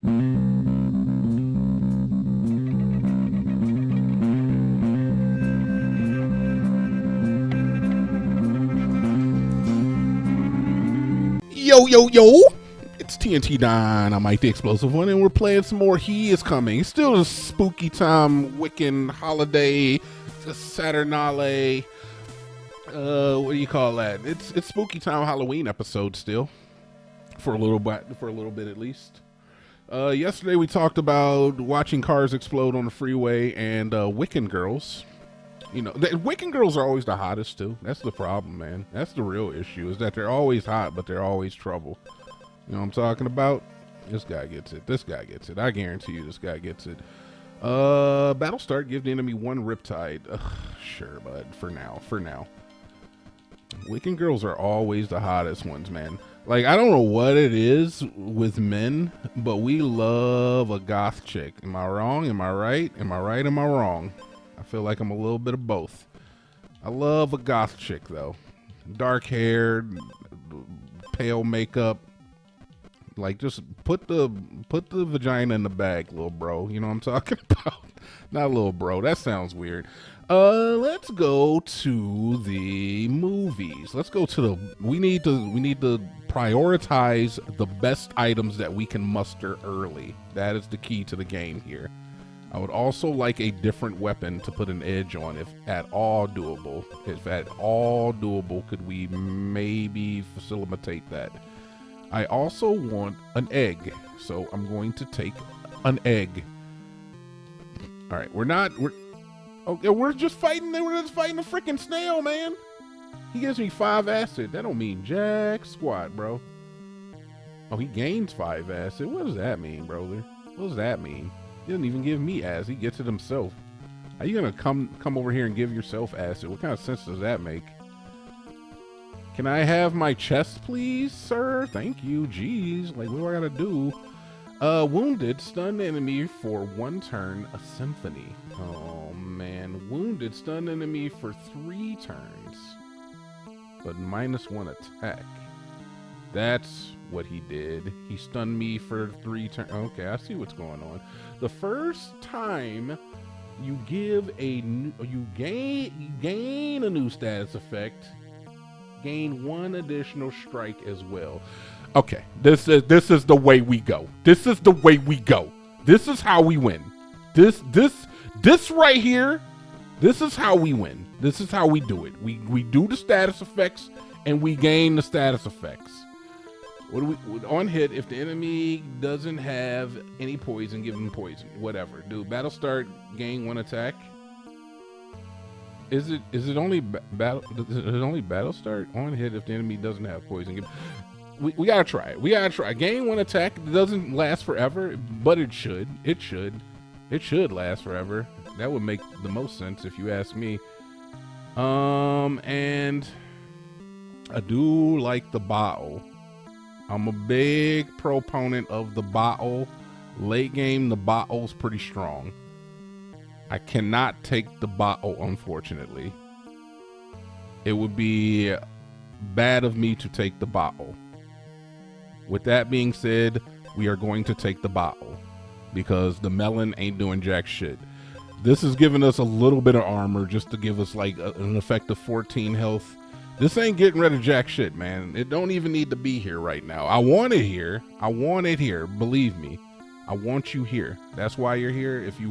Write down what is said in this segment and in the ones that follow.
Yo, yo, yo! It's TNT Dinomight, the explosive one, and we're playing some more He Is Coming. It's still a spooky time, Wiccan holiday, Saturnale. What do you call that? It's spooky time Halloween episode still, for a little bit at least. Yesterday we talked about watching cars explode on the freeway and Wiccan girls. You know, the Wiccan girls are always the hottest too. That's the problem, man. That's the real issue, is that they're always hot, but they're always trouble. You know what I'm talking about? This guy gets it. This guy gets it. I guarantee you this guy gets it. Battle start, give the enemy one riptide. Sure, bud. For now. Wiccan girls are always the hottest ones, man. Like, I don't know what it is with men, but we love a goth chick. Am I wrong? Am I right? Am I right? Am I wrong? I feel like I'm a little bit of both. I love a goth chick, though. Dark hair, pale makeup. Like, just put the vagina in the bag, little bro. You know what I'm talking about? Not little bro. That sounds weird. Let's go to the movies. Let's go to the. We need to prioritize the best items that we can muster early. That is the key to the game here. I would also like a different weapon to put an edge on, if at all doable. If at all doable, could we maybe facilitate that? I also want an egg, so I'm going to take an egg. All right, we're just fighting a freaking snail, man. He gives me 5 acid. That don't mean jack squat, bro. Oh, he gains 5 acid. What does that mean, brother? What does that mean? He doesn't even give me acid. He gets it himself. Are you gonna come over here and give yourself acid? What kind of sense does that make? Can I have my chest, please, sir? Thank you. Jeez, like, what do I gotta do? Wounded, stun enemy for 1 turn, a symphony. Oh man, wounded, stun enemy for 3 turns, but -1 attack. That's what he did. He stunned me for 3 turns. Okay, I see what's going on. The first time you gain a new status effect, gain 1 additional strike as well. Okay, this is the way we go. This is the way we go. This is how we win. This right here, this is how we win. This is how we do it. We do the status effects and we gain the status effects. What do we on hit? If the enemy doesn't have any poison, give them poison. Whatever. Do battle start, gain 1 attack. Is it only battle? Is it only battle start on hit if the enemy doesn't have poison? We gotta try it. We gotta try. Gain 1 attack. It doesn't last forever, but it should. It should last forever. That would make the most sense if you ask me. And I do like the bottle. I'm a big proponent of the bottle. Late game, the bottle's pretty strong. I cannot take the bottle, unfortunately. It would be bad of me to take the bottle. With that being said, we are going to take the bottle because the melon ain't doing jack shit. This is giving us a little bit of armor just to give us like an effective 14 health. This ain't getting rid of jack shit, man. It don't even need to be here right now. I want it here. I want it here. Believe me. I want you here. That's why you're here. If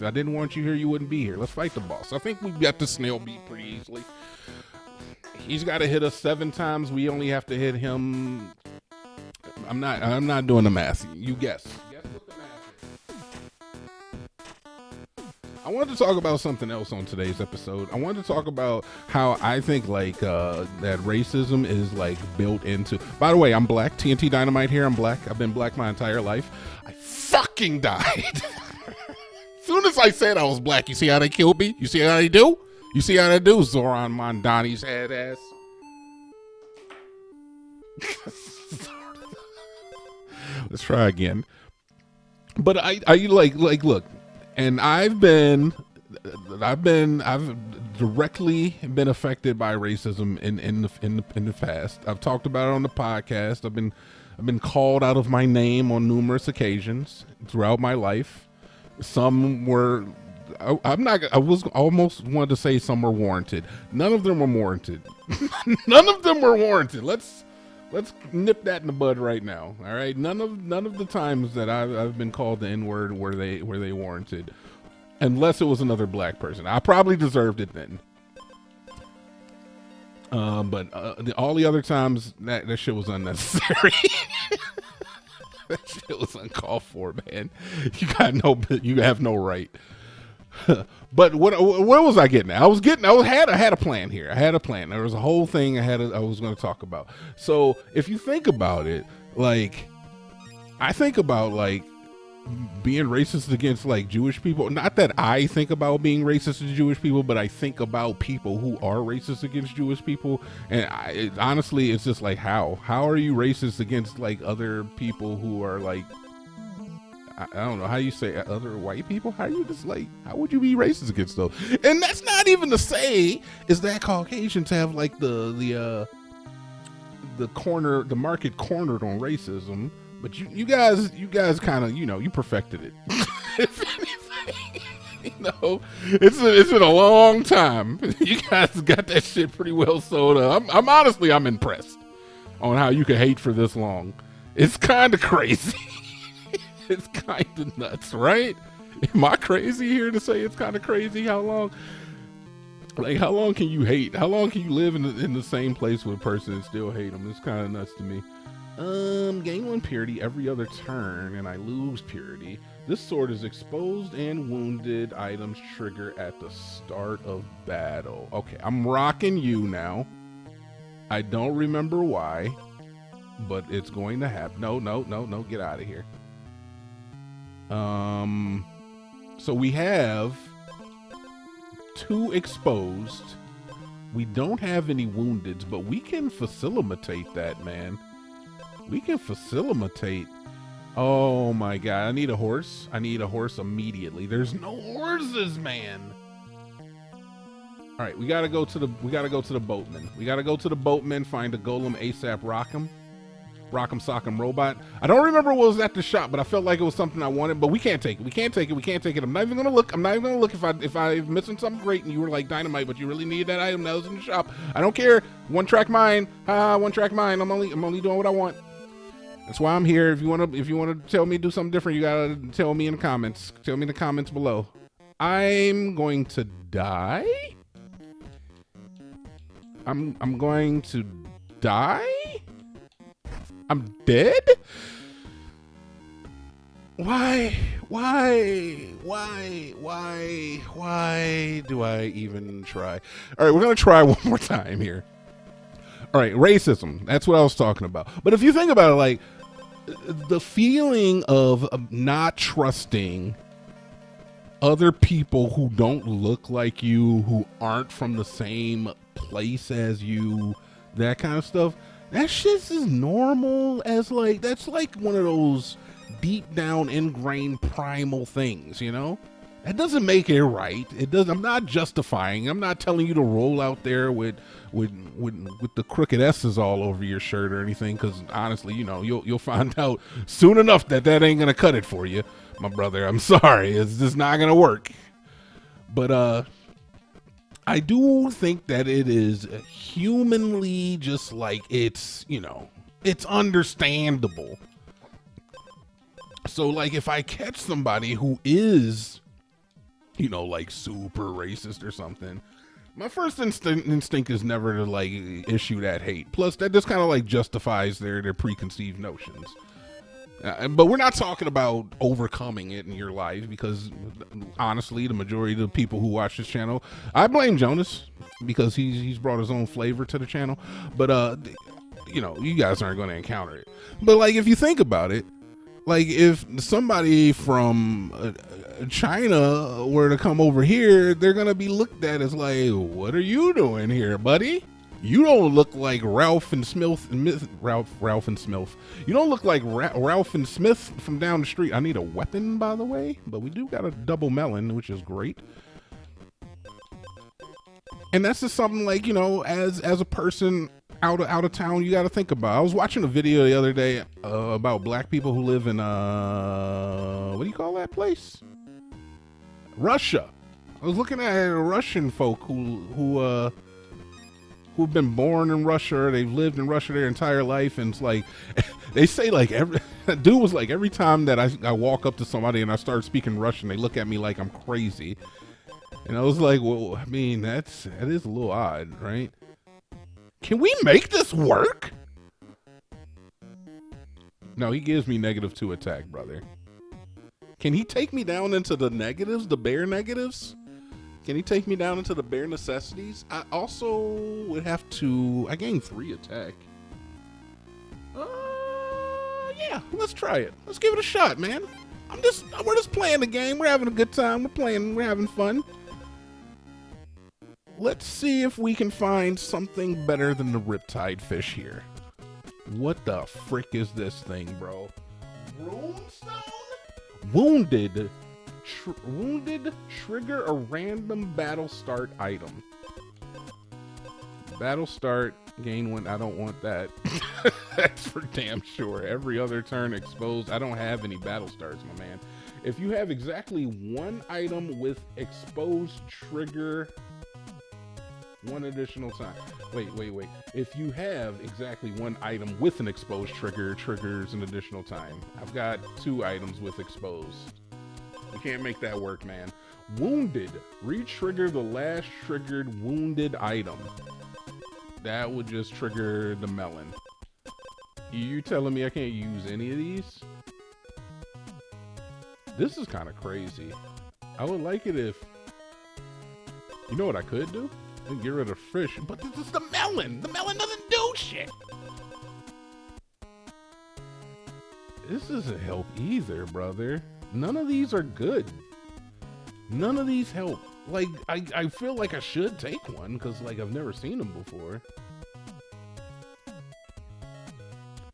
I didn't want you here, you wouldn't be here. Let's fight the boss. I think we've got the snail beat pretty easily. He's got to hit us 7 times. We only have to hit him. I'm not doing the math. You guess. Guess what the math is. I wanted to talk about something else on today's episode. I wanted to talk about how I think like that racism is like built into. By the way, I'm black. TNT Dinomight here. I'm black. I've been black my entire life. I fucking died. As soon as I said I was black, you see how they killed me? You see how they do? You see how they do? Zoran Mondani's head ass. Let's try again. But I like look, and I've directly been affected by racism in the past. I've talked about it on the podcast. I've been called out of my name on numerous occasions throughout my life. Some were, I was almost wanted to say some were warranted. None of them were warranted. None of them were warranted. Let's nip that in the bud right now. All right. None of the times that I've been called the N-word were they warranted, unless it was another black person. I probably deserved it then. But all the other times that shit was unnecessary. That shit was uncalled for, man. You have no right. But what was I getting at? I had a plan here. I had a plan. There was a whole thing I was going to talk about. So if you think about it, like, I think about like being racist against like Jewish people. Not that I think about being racist to Jewish people, but I think about people who are racist against Jewish people. And honestly, it's just like, how are you racist against like other people who are like, I don't know how you say other white people. How would you be racist against those? And that's not even to say is that Caucasians have like the market cornered on racism. But you guys kind of, you perfected it. If anything, it's been a long time. You guys got that shit pretty well sold up. I'm impressed on how you can hate for this long. It's kind of crazy. It's kind of nuts, right? Am I crazy here to say it's kind of crazy? How long? Like, how long can you hate? How long can you live in the same place with a person and still hate them? It's kind of nuts to me. Gain 1 purity every other turn, and I lose purity. This sword is exposed and wounded. Items trigger at the start of battle. Okay, I'm rocking you now. I don't remember why, but it's going to happen. No, get out of here. So we have 2 exposed. We don't have any woundeds, but we can facilitate that, man. We can facilitate. Oh my god, I need a horse. I need a horse immediately. There's no horses, man. All right, we gotta go to the boatman. We gotta go to the boatman, find a golem ASAP, Rock'em Sock'em robot. I don't remember what was at the shop, but I felt like it was something I wanted, but we can't take it. We can't take it. I'm not even gonna look. If I'm missing something great and you were like Dynamite, but you really need that item that was in the shop. I don't care. One track mind. One track mind. I'm only doing what I want. That's why I'm here. If you wanna tell me to do something different, you gotta tell me in the comments. Tell me in the comments below. I'm going to die. I'm going to die. I'm dead? Why do I even try? All right, we're going to try one more time here. All right, racism. That's what I was talking about. But if you think about it, like, the feeling of not trusting other people who don't look like you, who aren't from the same place as you, that kind of stuff, that shit's as normal as, like, that's like one of those deep down ingrained primal things, you know? That doesn't make it right. It doesn't. I'm not justifying. I'm not telling you to roll out there with the crooked S's all over your shirt or anything, because honestly, you know, you'll find out soon enough that ain't gonna cut it for you, my brother. I'm sorry. It's just not gonna work. But I do think that it is humanly just like, it's, you know, it's understandable. So like, if I catch somebody who is, you know, like super racist or something, my first instinct is never to like issue that hate. Plus that just kind of like justifies their preconceived notions. But we're not talking about overcoming it in your life, because honestly, the majority of the people who watch this channel, I blame Jonas because he's brought his own flavor to the channel. But you know, you guys aren't going to encounter it. But like, if you think about it, like if somebody from China were to come over here, they're going to be looked at as like, what are you doing here, buddy? You don't look like Ralph and Smith. Ralph and Smith. You don't look like Ralph and Smith from down the street. I need a weapon, by the way, but we do got a double melon, which is great. And that's just something like, you know, as a person, out of town you got to think about. I was watching a video the other day about black people who live in what do you call that place? Russia. I was looking at Russian folk who've been born in Russia, they've lived in Russia their entire life, and it's like they say like every dude was like every time that I walk up to somebody and I start speaking Russian, they look at me like I'm crazy. And I was like, well, I mean, that is a little odd, right? Can we make this work? No, he gives me -2 attack, brother. Can he take me down into the negatives, the bare negatives? Can he take me down into the bare necessities? I also would have to... I gain 3 attack. Yeah, let's try it. Let's give it a shot, man. We're just playing the game. We're having a good time. We're having fun. Let's see if we can find something better than the Riptide fish here. What the frick is this thing, bro? Runestone? Wounded. Wounded, trigger a random battle start item. Battle start, gain 1. I don't want that. That's for damn sure. Every other turn exposed. I don't have any battle starts, my man. If you have exactly 1 item with exposed, trigger 1 additional time. Wait. If you have exactly 1 item with an exposed trigger, triggers an additional time. I've got 2 items with exposed. We can't make that work, man. Wounded. Re-trigger the last triggered wounded item. That would just trigger the melon. You telling me I can't use any of these? This is kind of crazy. I would like it if... You know what I could do? Get rid of fish. But this is the melon. The melon doesn't do shit. This doesn't help either, brother. None of these are good. None of these help. Like, I feel like I should take one because, like, I've never seen them before.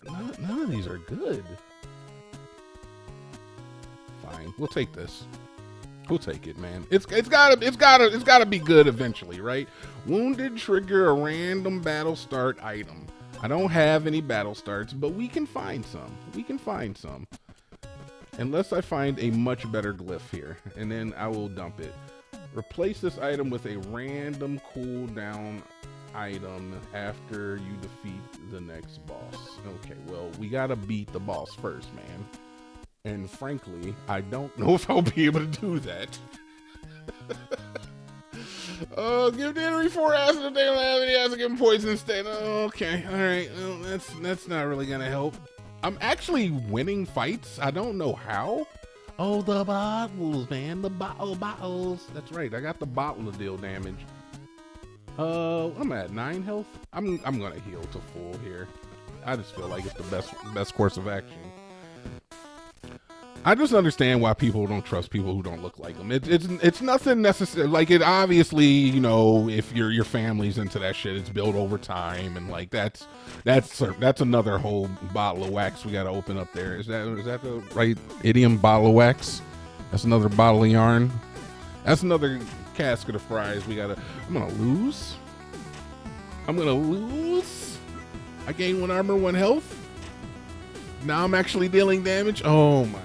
None of these are good. Fine, we'll take this. We'll take it, man. It's gotta be good eventually, right? Wounded, trigger a random battle start item. I don't have any battle starts, but we can find some. We can find some. Unless I find a much better glyph here, and then I will dump it. Replace this item with a random cooldown item after you defeat the next boss. Okay, well, we gotta beat the boss first, man. And frankly, I don't know if I'll be able to do that. Give the enemy 4 acid if they don't have any acid, give them poison instead. Okay, alright, well, that's not really gonna help. I'm actually winning fights. I don't know how. Oh, the bottles, man. The bottles. That's right. I got the bottle to deal damage. I'm at 9 health. I'm gonna heal to full here. I just feel like it's the best course of action. I just understand why people don't trust people who don't look like them. It's nothing necessary. Like, it obviously, you know, if your family's into that shit, it's built over time, and like that's another whole bottle of wax we got to open up there. Is that the right idiom? Bottle of wax. That's another bottle of yarn. That's another casket of fries. I'm gonna lose. I gain 1 armor, 1 health. Now I'm actually dealing damage. Oh my.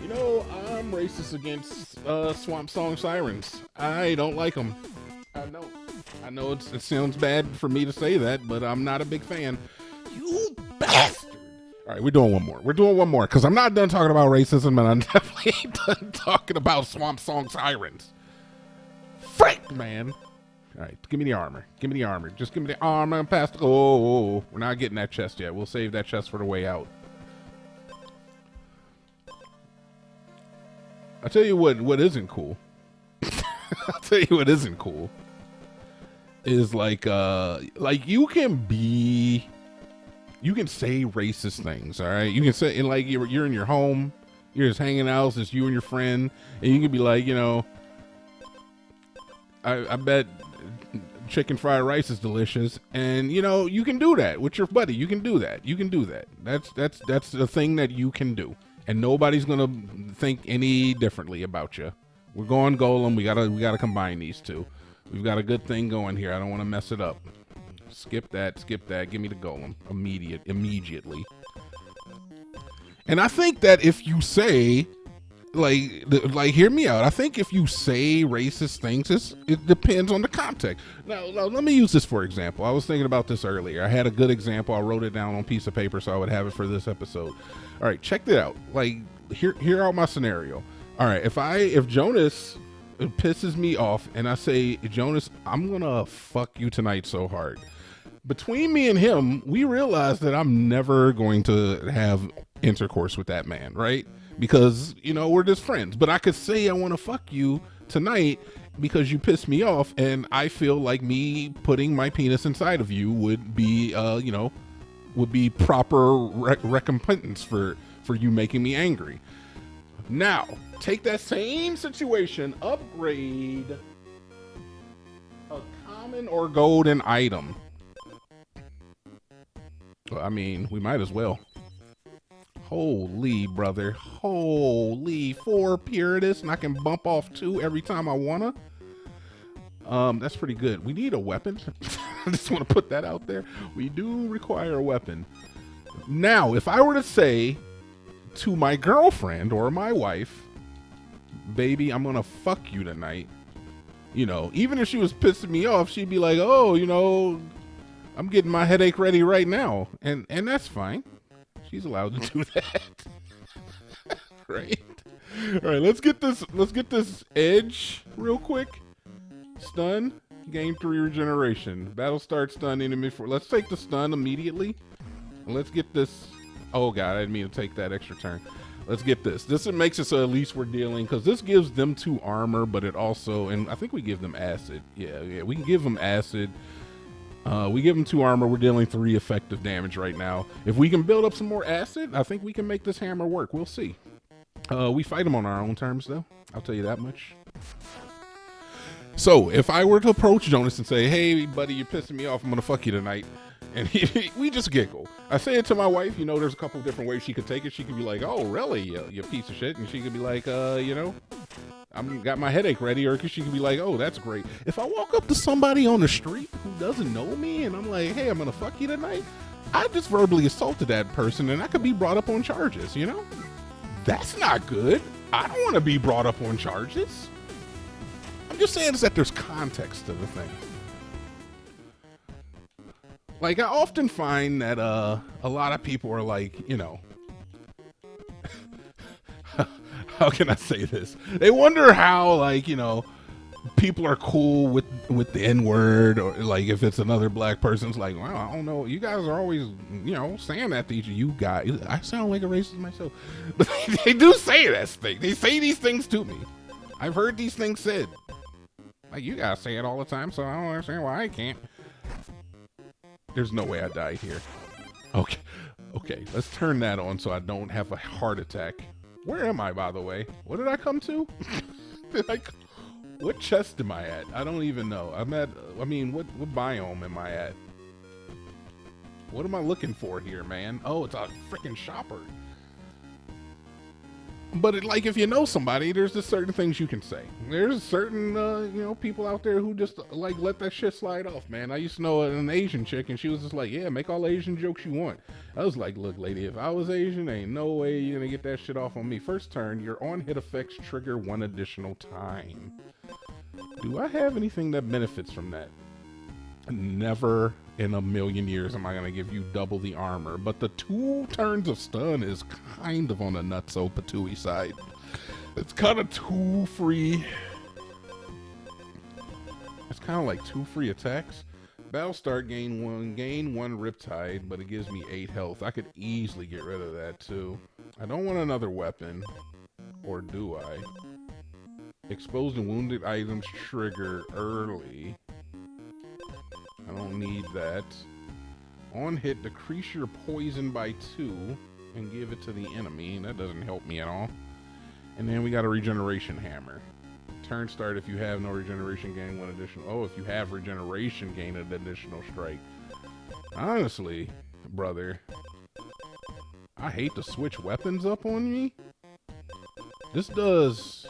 You know, I'm racist against Swamp Song Sirens. I don't like them. I know it sounds bad for me to say that, but I'm not a big fan. You bastard. All right, we're doing one more because I'm not done talking about racism, and I'm definitely ain't done talking about Swamp Song Sirens. Frick, man. All right, give me the armor. Just give me the armor and pass. Oh, we're not getting that chest yet. We'll save that chest for the way out. I'll tell you what isn't cool. I'll tell you what isn't cool. Is like you can say racist things, all right? You can say, and like you're in your home, you're just hanging out, it's just you and your friend, and you can be like, you know, I bet chicken fried rice is delicious, and you know, you can do that with your buddy. You can do that. That's the thing that you can do. And nobody's gonna think any differently about you. We're going golem. We gotta combine these two. We've got a good thing going here. I don't want to mess it up. Skip that. Give me the golem immediately. And I think that if you say, like, hear me out. I think if you say racist things, it depends on the context. Now, let me use this for example. I was thinking about this earlier. I had a good example. I wrote it down on a piece of paper so I would have it for this episode. All right, check it out. Like, hear out my scenario. All right, if Jonas pisses me off and I say, Jonas, I'm gonna fuck you tonight so hard. Between me and him, we realize that I'm never going to have intercourse with that man, right? Because, we're just friends. But I could say I want to fuck you tonight because you pissed me off, and I feel like me putting my penis inside of you would be, would be proper recompense for you making me angry. Now, take that same situation, upgrade a common or golden item. Well, I mean, we might as well. Holy brother, holy 4 Puritas, and I can bump off 2 every time I wanna. That's pretty good. We need a weapon. I just want to put that out there. We do require a weapon. Now, if I were to say to my girlfriend or my wife, baby, I'm gonna fuck you tonight. Even if she was pissing me off, she'd be like, oh, I'm getting my headache ready right now. And that's fine. She's allowed to do that. Right? All right, let's get this edge real quick. Stun, gain 3 regeneration. Battle start stun enemy for. Let's take the stun immediately. Let's get this. Oh god, I didn't mean to take that extra turn. Let's get this. This makes it so at least we're dealing, because this gives them 2 armor, but it also, and I think we give them acid. Yeah, we can give them acid. We give them 2 armor. We're dealing 3 effective damage right now. If we can build up some more acid, I think we can make this hammer work. We'll see. We fight them on our own terms, though. I'll tell you that much. So, if I were to approach Jonas and say, hey, buddy, you're pissing me off. I'm going to fuck you tonight. And we just giggle. I say it to my wife. There's a couple different ways she could take it. She could be like, oh, really, you piece of shit. And she could be like, I'm got my headache ready, or she could be like, oh, that's great. If I walk up to somebody on the street who doesn't know me and I'm like, hey, I'm gonna fuck you tonight, I just verbally assaulted that person and I could be brought up on charges, That's not good. I don't want to be brought up on charges. I'm just saying is that there's context to the thing. Like, I often find that a lot of people are like, how can I say this? They wonder how, like, people are cool with the N-word, or like if it's another black person, it's like, well, I don't know. You guys are always, saying that to each of you guys. I sound like a racist myself. But they do say that thing. They say these things to me. I've heard these things said. Like, you guys say it all the time, so I don't understand why I can't. There's no way I died here. Okay, let's turn that on so I don't have a heart attack. Where am I, by the way? What did I come to? What chest am I at? I don't even know. What biome am I at? What am I looking for here, man? Oh, it's a freaking shopper. But if you know somebody, there's just certain things you can say. There's certain, people out there who just let that shit slide off, man. I used to know an Asian chick, and she was just like, yeah, make all the Asian jokes you want. I was like, look, lady, if I was Asian, ain't no way you're gonna get that shit off on me. First turn, your on-hit effects trigger 1 additional time. Do I have anything that benefits from that? Never in a million years am I going to give you double the armor, but the 2 turns of stun is kind of on the nutso patooey side. It's kind of 2 free. It's kind of like 2 free attacks. Battle start, gain 1 Riptide, but it gives me 8 health. I could easily get rid of that too. I don't want another weapon, or do I? Exposed and wounded items trigger early. I don't need that. On hit, decrease your poison by 2 and give it to the enemy. That doesn't help me at all. And then we got a regeneration hammer. Turn start, if you have no regeneration, gain 1 additional. Oh, if you have regeneration, gain an additional strike. Honestly, brother, I hate to switch weapons up on me. This does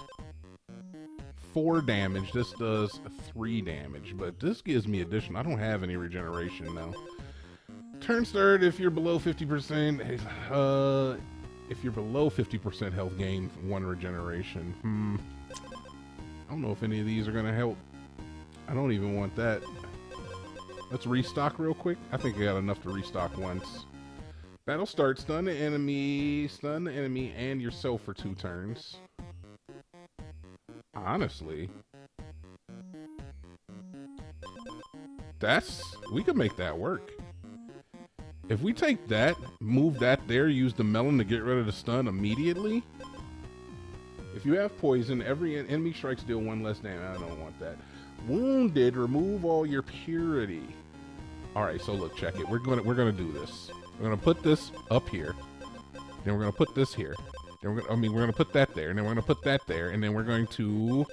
4 damage. This does 3 damage, but this gives me addition. I don't have any regeneration now. Turn third, if you're below 50%, if you're below 50% health gain, 1 regeneration. I don't know if any of these are gonna help. I don't even want that. Let's restock real quick. I think I got enough to restock once. Battle start, stun the enemy, and yourself for 2 turns. Honestly, we could make that work. If we take that, move that there, use the melon to get rid of the stun immediately. If you have poison, every enemy strikes deal 1 less damage. I don't want that. Wounded, remove all your purity. All right, so look, check it. We're gonna do this. We're gonna put this up here. Then we're gonna put this here. Then we're gonna put that there, and then we're gonna put that there, and then we're going to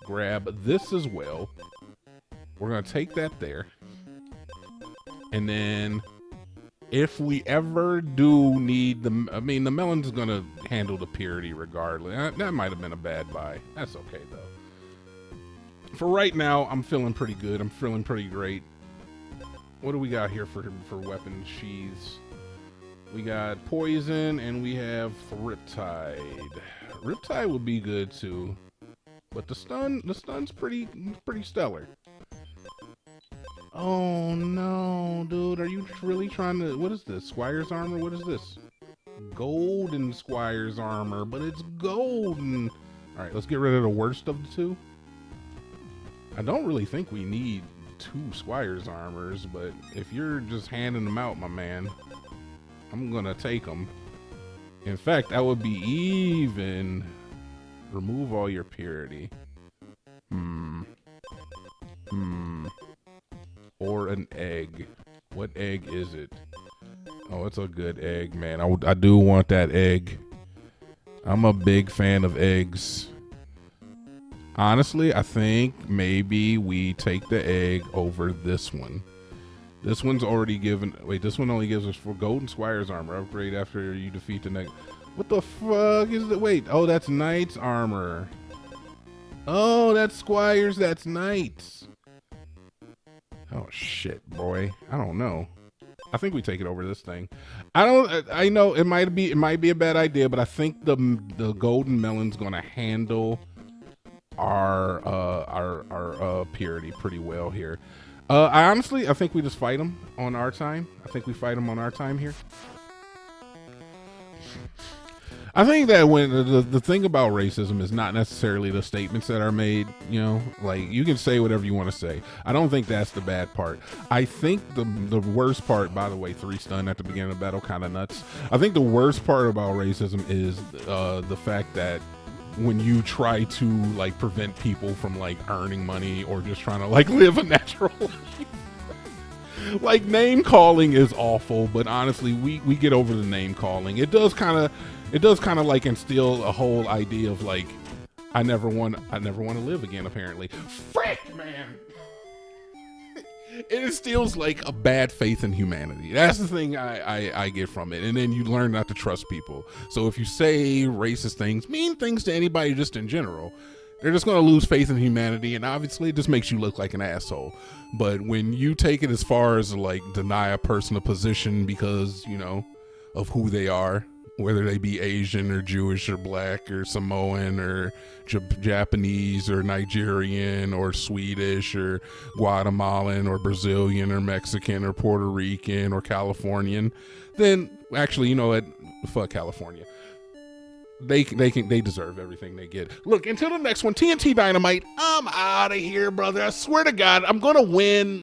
grab this as well. We're gonna take that there, and then if we ever do need the melon's gonna handle the purity regardless. That might have been a bad buy. That's okay though. For right now, I'm feeling pretty good. I'm feeling pretty great. What do we got here for weapon sheaths? We got poison and we have Riptide. Riptide would be good too, but the stun's pretty stellar. Oh no, dude, are you really trying to? What is this? Squire's armor? What is this? Golden Squire's armor, but it's golden. All right, let's get rid of the worst of the 2. I don't really think we need 2 Squire's armors, but if you're just handing them out, my man, I'm gonna take them. In fact, that would be even. Remove all your purity. Or an egg. What egg is it? Oh, it's a good egg, man. I do want that egg. I'm a big fan of eggs. Honestly, I think maybe we take the egg over this one. This one's already given. Wait, this one only gives us for Golden Squire's armor. Upgrade after you defeat the next. What the fuck is it? Wait, oh, that's Knight's armor. Oh, that's Squire's. That's Knight's. Oh shit, boy. I don't know. I think we take it over this thing. I know it might be a bad idea, but I think the golden melon's gonna handle our purity pretty well here. I think we just fight them on our time. I think we fight them on our time here. I think that when the thing about racism is not necessarily the statements that are made, you know, like you can say whatever you want to say. I don't think that's the bad part. I think the worst part, by the way, 3 stun at the beginning of the battle, kind of nuts. I think the worst part about racism is the fact that when you try to like prevent people from like earning money or just trying to like live a natural life. Like name calling is awful, but honestly, we get over the name calling. It does kind of like instill a whole idea of like I never want to live again. Apparently, frick, man. It instills like a bad faith in humanity. That's the thing I get from it. And then you learn not to trust people. So if you say racist things, mean things to anybody just in general, they're just going to lose faith in humanity. And obviously it just makes you look like an asshole. But when you take it as far as like deny a person a position because, you know, of who they are, whether they be Asian or Jewish or black or Samoan or Japanese or Nigerian or Swedish or Guatemalan or Brazilian or Mexican or Puerto Rican or Californian, then actually, you know what? Fuck California. They deserve everything they get. Look, until the next one, TNT Dynamite, I'm out of here, brother. I swear to God, I'm going to win